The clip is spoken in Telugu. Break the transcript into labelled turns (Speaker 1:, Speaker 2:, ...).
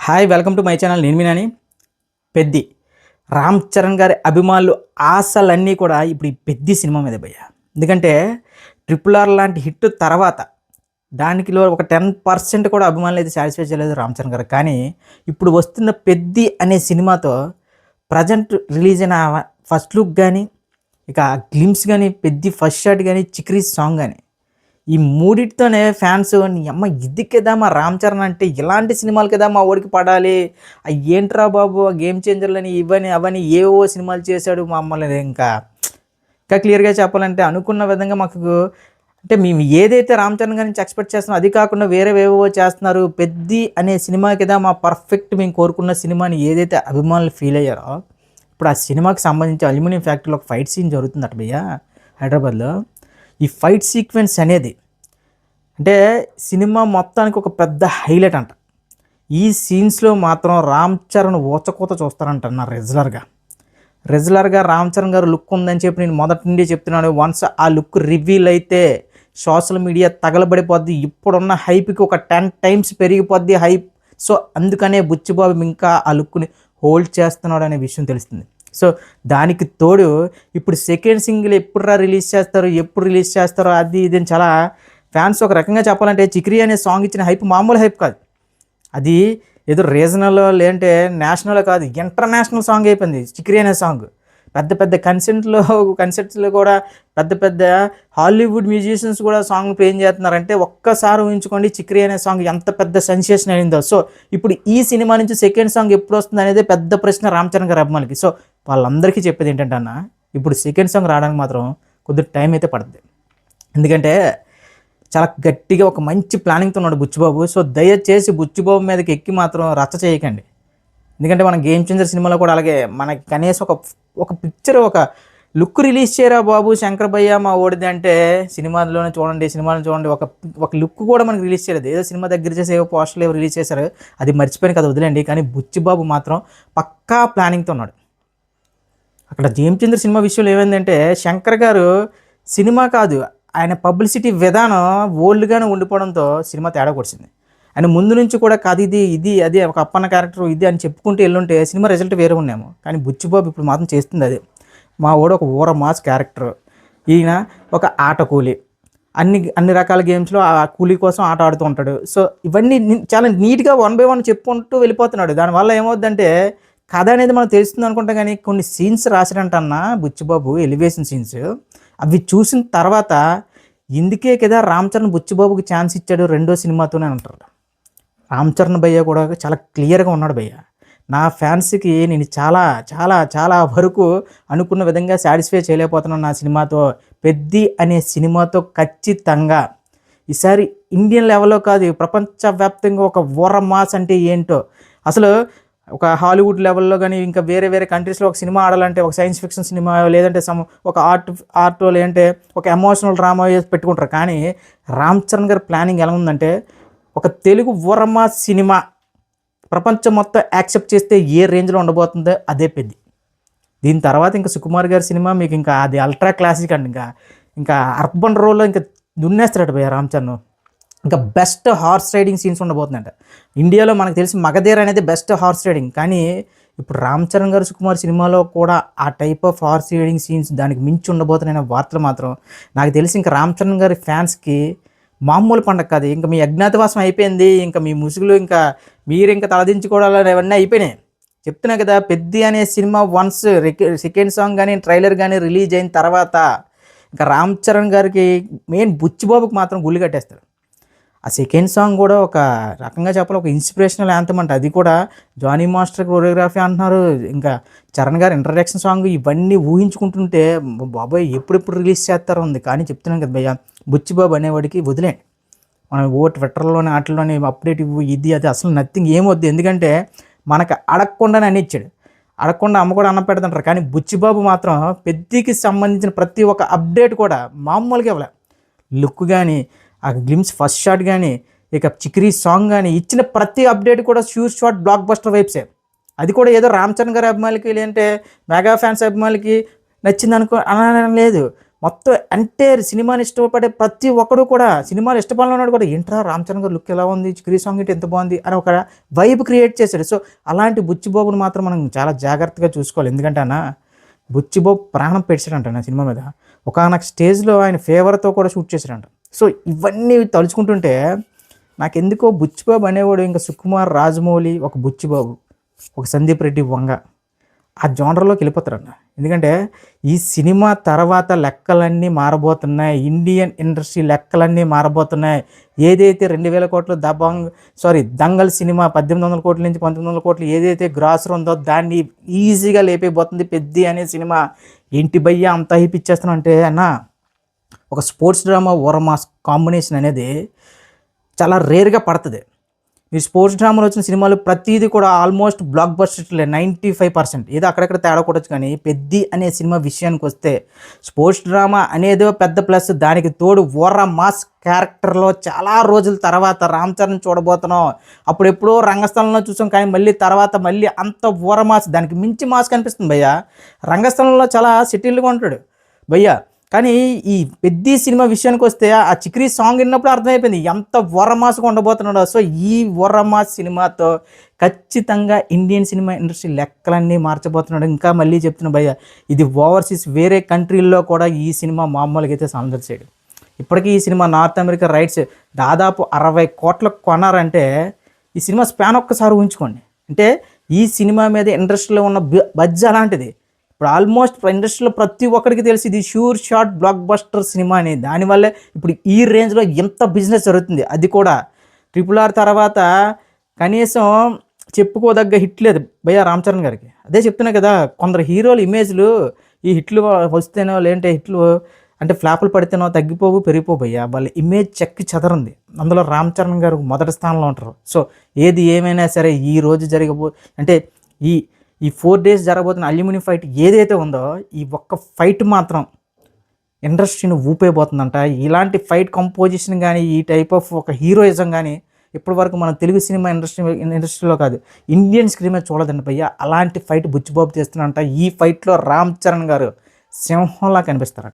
Speaker 1: Hi welcome to my channel. నేను మీ నాని. పెద్ది రామ్ చరణ్ గారి అభిమానులు ఆశలన్నీ కూడా ఇప్పుడు ఈ పెద్ది సినిమా మీద భయ్య. ఎందుకంటే RRR లాంటి హిట్ తర్వాత దానికిలో ఒక 10% కూడా అభిమానులు అయితే సాటిస్ఫై చేయలేదు రామ్ చరణ్ గారు. కానీ ఇప్పుడు వస్తున్న పెద్ది అనే సినిమాతో ప్రజెంట్ రిలీజ్ అయిన ఫస్ట్ లుక్ కానీ, ఇక గ్లిమ్స్ కానీ, పెద్ది ఫస్ట్ షాట్ కానీ, చిక్రీ సాంగ్ కానీ, ఈ మూడిటితోనే ఫ్యాన్స్ నీ అమ్మ ఇది కదా మా రామ్ చరణ్ అంటే ఇలాంటి సినిమాలు కదా మా ఓడికి పడాలి, ఏంట్రా బాబు గేమ్ చేంజర్లని ఇవని అవని ఏవో సినిమాలు చేశాడు మమ్మల్ని. ఇంకా క్లియర్గా చెప్పాలంటే అనుకున్న విధంగా మాకు అంటే మేము ఏదైతే రామ్ చరణ్ గారి నుంచి ఎక్స్పెక్ట్ చేస్తున్నాం అది కాకుండా వేరేవేవో చేస్తున్నారు. పెద్ది అనే సినిమా కదా మా పర్ఫెక్ట్ మేము కోరుకున్న సినిమాని ఏదైతే అభిమానులు ఫీల్ అయ్యారో, ఇప్పుడు ఆ సినిమాకి సంబంధించి అల్యూమినియం ఫ్యాక్టరీలో ఒక ఫైట్ సీన్ జరుగుతుందట భయ్య హైదరాబాద్లో. ఈ ఫైట్ సీక్వెన్స్ అనేది అంటే సినిమా మొత్తానికి ఒక పెద్ద హైలైట్ అంట. ఈ సీన్స్లో మాత్రం రామ్ చరణ్ ఊచకోత చూస్తారంటున్నారు రెగ్యులర్గా రామ్ చరణ్ గారు లుక్ ఉందని చెప్పి నేను మొదటి నుండి చెప్తున్నాను. వన్స్ ఆ లుక్ రివీల్ అయితే సోషల్ మీడియా తగలబడిపోద్ది. ఇప్పుడున్న హైప్కి ఒక 10 times పెరిగిపోద్ది హైప్. సో అందుకనే బుచ్చిబాబు ఇంకా ఆ లుక్ని హోల్డ్ చేస్తున్నాడు అనే విషయం తెలుస్తుంది. సో దానికి తోడు ఇప్పుడు సెకండ్ సింగిల్ ఎప్పుడు రిలీజ్ చేస్తారో అది ఇది చాలా ఫ్యాన్స్ ఒక రకంగా చెప్పాలంటే చిక్రీ అనే సాంగ్ ఇచ్చిన హైప్ మామూలు హైప్ కాదు. అది ఏదో రీజనల్ లేదంటే నేషనల్ కాదు, ఇంటర్నేషనల్ సాంగ్ అయిపోయింది చిక్రీ అనే సాంగ్. పెద్ద పెద్ద కన్సర్ట్స్లో కూడా పెద్ద హాలీవుడ్ మ్యూజిషియన్స్ కూడా సాంగ్ ప్లే చేస్తున్నారంటే ఒక్కసారి ఊహించుకోండి చిక్రీ అనే సాంగ్ ఎంత పెద్ద సెన్సేషన్ అయిందో. సో ఇప్పుడు ఈ సినిమా నుంచి సెకండ్ సాంగ్ ఎప్పుడు వస్తుంది అనేది పెద్ద ప్రశ్న రామ్ చరణ్ గారి అభిమానులకి. సో వాళ్ళందరికీ చెప్పేది ఏంటంటే అన్న, ఇప్పుడు సెకండ్ సాంగ్ రావడానికి మాత్రం కొద్దిగా టైం అయితే పడుతుంది. ఎందుకంటే చాలా గట్టిగా ఒక మంచి ప్లానింగ్తో ఉన్నాడు బుచ్చిబాబు. సో దయచేసి బుచ్చిబాబు మీదకి ఎక్కి మాత్రం రచ్చ చేయకండి. ఎందుకంటే మన గేమ్ చేంజర్ సినిమాలో కూడా అలాగే మనకి కనీసం ఒక పిక్చర్ ఒక లుక్ రిలీజ్ చేయరా బాబు శంకర్ భయ్య మా ఓడిది అంటే సినిమాలో చూడండి ఒక లుక్ కూడా మనకి రిలీజ్ చేయలేదు. ఏదో సినిమా దగ్గర చేసి ఏవో పోస్టర్లు ఏవో రిలీజ్ చేశారు, అది మర్చిపోయిన కదా వదిలేండి. కానీ బుచ్చిబాబు మాత్రం పక్కా ప్లానింగ్తో ఉన్నాడు. అక్కడ గేమ్ చేంజర్ సినిమా విషయంలో ఏమైందంటే శంకర్ గారు సినిమా కాదు ఆయన పబ్లిసిటీ విధానం ఓల్డ్గానే ఉండిపోవడంతో సినిమా తేడా కొడిచింది. ఆయన ముందు నుంచి కూడా కాదు ఇది అదే ఒక అప్పన్న క్యారెక్టర్ ఇది అని చెప్పుకుంటూ వెళ్ళుంటే సినిమా రిజల్ట్ వేరే ఉన్నాము. కానీ బుచ్చిబాబు ఇప్పుడు మాత్రం చేస్తుంది అదే. మా వాడు ఒక ఊర మాస్ క్యారెక్టర్, ఈయన ఒక ఆట కూలి, అన్ని రకాల గేమ్స్లో ఆ కూలీ కోసం ఆట ఆడుతూ ఉంటాడు. సో ఇవన్నీ చాలా నీట్గా 1 by 1 చెప్పుకుంటూ వెళ్ళిపోతున్నాడు. దానివల్ల ఏమవుద్దంటే కథ అనేది మనకు తెలుస్తుంది అనుకుంటాం. కానీ కొన్ని సీన్స్ రాశాడంటన్న బుచ్చిబాబు, ఎలివేషన్ సీన్స్, అవి చూసిన తర్వాత ఇందుకే కదా రామ్ చరణ్ బుచ్చిబాబుకి ఛాన్స్ ఇచ్చాడు రెండో సినిమాతోనే అంటారు. రామ్ చరణ్ భయ్య కూడా చాలా క్లియర్గా ఉన్నాడు భయ్య. నా ఫ్యాన్స్కి నేను చాలా చాలా చాలా వరకు అనుకున్న విధంగా సాటిస్ఫై చేయలేకపోతున్నాను నా సినిమాతో. పెద్ది అనే సినిమాతో ఖచ్చితంగా ఈసారి ఇండియన్ లెవెల్లో కాదు ప్రపంచవ్యాప్తంగా ఒక ఊర మాస్ అంటే ఏంటో, అసలు ఒక హాలీవుడ్ లెవెల్లో కానీ ఇంకా వేరే కంట్రీస్లో ఒక సినిమా ఆడాలంటే ఒక సైన్స్ ఫిక్షన్ సినిమా లేదంటే ఒక ఆర్ట్ లేదంటే ఒక ఎమోషనల్ డ్రామా పెట్టుకుంటారు. కానీ రామ్ చరణ్ గారి ప్లానింగ్ ఎలా ఉందంటే ఒక తెలుగు ఊరమా సినిమా ప్రపంచం మొత్తం యాక్సెప్ట్ చేస్తే ఏ రేంజ్లో ఉండబోతుందో అదే పెద్ది. దీని తర్వాత ఇంకా సుకుమార్ గారి సినిమా మీకు ఇంకా అది అల్ట్రా క్లాసిక్ అండి. ఇంకా అర్బన్ రోల్లో ఇంకా దున్నేస్తాడట భయ్య రామ్ చరణ్. ఇంకా బెస్ట్ హార్స్ రైడింగ్ సీన్స్ ఉండబోతుందంట. ఇండియాలో మనకు తెలిసి మగధీర అనేది బెస్ట్ హార్స్ రైడింగ్, కానీ ఇప్పుడు రామ్ చరణ్ గారు సుకుమార్ సినిమాలో కూడా ఆ type of horse riding scenes దానికి మించి ఉండబోతున్నాయనే వార్తలు మాత్రం నాకు తెలిసి ఇంకా రామ్ చరణ్ గారి ఫ్యాన్స్కి మామూలు పండగ కాదు. ఇంకా మీ అజ్ఞాతవాసం అయిపోయింది, ఇంకా మీ ముసుగులు ఇంకా మీరు ఇంకా తలదించుకోవడాలు అవన్నీ అయిపోయినాయి. చెప్తున్నా కదా పెద్ది అనే సినిమా వన్స్ సెకండ్ సాంగ్ కానీ ట్రైలర్ కానీ రిలీజ్ అయిన తర్వాత ఇంకా రామ్ చరణ్ గారికి మెయిన్ బుచ్చిబాబుకి మాత్రం గుళ్ళు కట్టేస్తారు. ఆ సెకండ్ సాంగ్ కూడా ఒక రకంగా చెప్పాలి ఒక ఇన్స్పిరేషనల్ యాంథమ్ అంట. అది కూడా జానీ మాస్టర్ కొరియోగ్రఫీ అంటున్నారు. ఇంకా చరణ్ గారు ఇంట్రడక్షన్ సాంగ్ ఇవన్నీ ఊహించుకుంటుంటే బాబాయ్ ఎప్పుడెప్పుడు రిలీజ్ చేస్తారో ఉంది. కానీ చెప్తున్నాను కదా భయ్య, బుచ్చిబాబు అనేవాడికి వదిలేండి. మనం ట్విట్టర్లోనే వాటిల్లోనే అప్డేట్ ఇవ్వు ఇది అది అసలు నథింగ్ ఏమొద్దు. ఎందుకంటే మనకు అడగకుండానే అని ఇచ్చాడు. అడగకుండా అమ్మ కూడా అన్నం పెడతాంటారు. కానీ బుచ్చిబాబు మాత్రం పెద్దికి సంబంధించిన ప్రతి ఒక్క అప్డేట్ కూడా మామూలుగా ఇవ్వలే. లుక్ కానీ, ఆ గ్లిమ్స్ ఫస్ట్ షాట్ కానీ, ఇక చిక్రీ సాంగ్ కానీ ఇచ్చిన ప్రతి అప్డేట్ కూడా షాట్ బ్లాక్ బస్టర్ వైబ్సే. అది కూడా ఏదో రామ్ చరణ్ గారి అభిమానులకి లేదంటే మెగా ఫ్యాన్స్ అభిమానులకి నచ్చింది అనుకో అనడం లేదు. మొత్తం అంటే సినిమాని ఇష్టపడే ప్రతి ఒక్కడు కూడా సినిమాలు ఇష్టపడినవాడు కూడా ఏంట్రా రామ్ చరణ్ గారు లుక్ ఎలా ఉంది, చిక్రీ సాంగ్ ఏంటి ఎంత బాగుంది అని ఒక వైబ్ క్రియేట్ చేశాడు. సో అలాంటి బుచ్చిబాబుని మాత్రం మనం చాలా జాగ్రత్తగా చూసుకోవాలి. ఎందుకంటే అన్న బుచ్చిబాబు ప్రాణం పెట్టాడంట నా సినిమా మీద. ఒకానొక స్టేజ్లో ఆయన ఫేవర్తో కూడా షూట్ చేశాడంట. సో ఇవన్నీ తలుచుకుంటుంటే నాకెందుకో బుచ్చిబాబు అనేవాడు ఇంకా సుకుమార్, రాజమౌళి, ఒక బుచ్చిబాబు, ఒక సందీప్ రెడ్డి వంగ ఆ జోనర్లోకి వెళ్ళిపోతారన్న. ఎందుకంటే ఈ సినిమా తర్వాత లెక్కలన్నీ మారబోతున్నాయి, ఇండియన్ ఇండస్ట్రీ లెక్కలన్నీ మారబోతున్నాయి. ఏదైతే 2000 కోట్లు దంగల్ సినిమా 1800 కోట్ల నుంచి 1900 కోట్లు ఏదైతే గ్రాస్ ఉందో దాన్ని ఈజీగా లేపైపోతుంది పెద్ది అనే సినిమా. ఏంటి భయ్య అంత హైప్ ఇచ్చేస్తున్నాం అంటే అన్న, ఒక స్పోర్ట్స్ డ్రామా ఓరమాస్ కాంబినేషన్ అనేది చాలా రేర్గా పడుతుంది. ఈ స్పోర్ట్స్ డ్రామాలో వచ్చిన సినిమాలు ప్రతిదీ కూడా ఆల్మోస్ట్ బ్లాక్ బస్టర్లే 95%. ఏదో అక్కడక్కడ తేడా కొట్టచ్చు. కానీ పెద్ది అనే సినిమా విషయానికి వస్తే స్పోర్ట్స్ డ్రామా అనేదో పెద్ద ప్లస్, దానికి తోడు ఓరా మాస్ క్యారెక్టర్లో చాలా రోజుల తర్వాత రామ్ చరణ్ చూడబోతున్నాం. అప్పుడు ఎప్పుడో రంగస్థలంలో చూసాం కానీ మళ్ళీ తర్వాత మళ్ళీ అంత ఓర మాస్, దానికి మించి మాస్ కనిపిస్తుంది భయ్య. రంగస్థలంలో చాలా సెటిల్గా ఉంటాడు భయ్య. కానీ ఈ పెద్ది సినిమా విషయానికి వస్తే ఆ చిక్రీ సాంగ్ విన్నప్పుడు అర్థమైపోయింది ఎంత వరమాసగా ఉండబోతున్నాడో. సో ఈ వరమాస్ సినిమాతో ఖచ్చితంగా ఇండియన్ సినిమా ఇండస్ట్రీ లెక్కలన్నీ మార్చబోతున్నాడు. ఇంకా మళ్ళీ చెప్తున్నా భయ్య, ఇది ఓవర్సీస్ వేరే కంట్రీల్లో కూడా ఈ సినిమా మామూలుగా అయితే సందడి చేయడు. ఇప్పటికీ ఈ సినిమా నార్త్ అమెరికా రైట్స్ దాదాపు 60 కోట్లకు కొన్నారంటే ఈ సినిమా స్పాన్ ఒక్కసారి ఊహించుకోండి. అంటే ఈ సినిమా మీద ఇండస్ట్రీలో ఉన్న బడ్జ్ అలాంటిది. ఇప్పుడు ఆల్మోస్ట్ ఇండస్ట్రీలో ప్రతి ఒక్కరికి తెలిసి ఇది sure shot block buster cinema అని. దానివల్లే ఇప్పుడు ఈ రేంజ్లో ఎంత బిజినెస్ జరుగుతుంది. అది కూడా RRR తర్వాత కనీసం చెప్పుకోదగ్గ హిట్ లేదు భయ్య రామ్ చరణ్ గారికి. అదే చెప్తున్నా కదా, కొందరు హీరోల ఇమేజ్లు ఈ హిట్లు వస్తేనో లేదంటే హిట్లు అంటే ఫ్లాపులు పడితేనో తగ్గిపోవు పెరిగిపోవు భయ్య. వాళ్ళ ఇమేజ్ చెక్కి చెదరంది. అందులో రామ్ చరణ్ గారు మొదటి స్థానంలో ఉంటారు. సో ఏది ఏమైనా సరే ఈ రోజు అంటే ఈ 4 days జరగబోతున్న అల్యూమినియం ఫైట్ ఏదైతే ఉందో ఈ ఒక్క ఫైట్ మాత్రం ఇండస్ట్రీని ఊపైపోతుందంట. ఇలాంటి ఫైట్ కంపోజిషన్ కానీ ఈ టైప్ ఆఫ్ ఒక హీరోయిజం కానీ ఇప్పటివరకు మన తెలుగు సినిమా ఇండస్ట్రీలో కాదు ఇండియన్ స్క్రీన్ మీద చూడదండి భయ్య. అలాంటి ఫైట్ బుచ్చిబాబు చేస్తున్నంట. ఈ ఫైట్లో రామ్ చరణ్ గారు సింహంలా కనిపిస్తారట.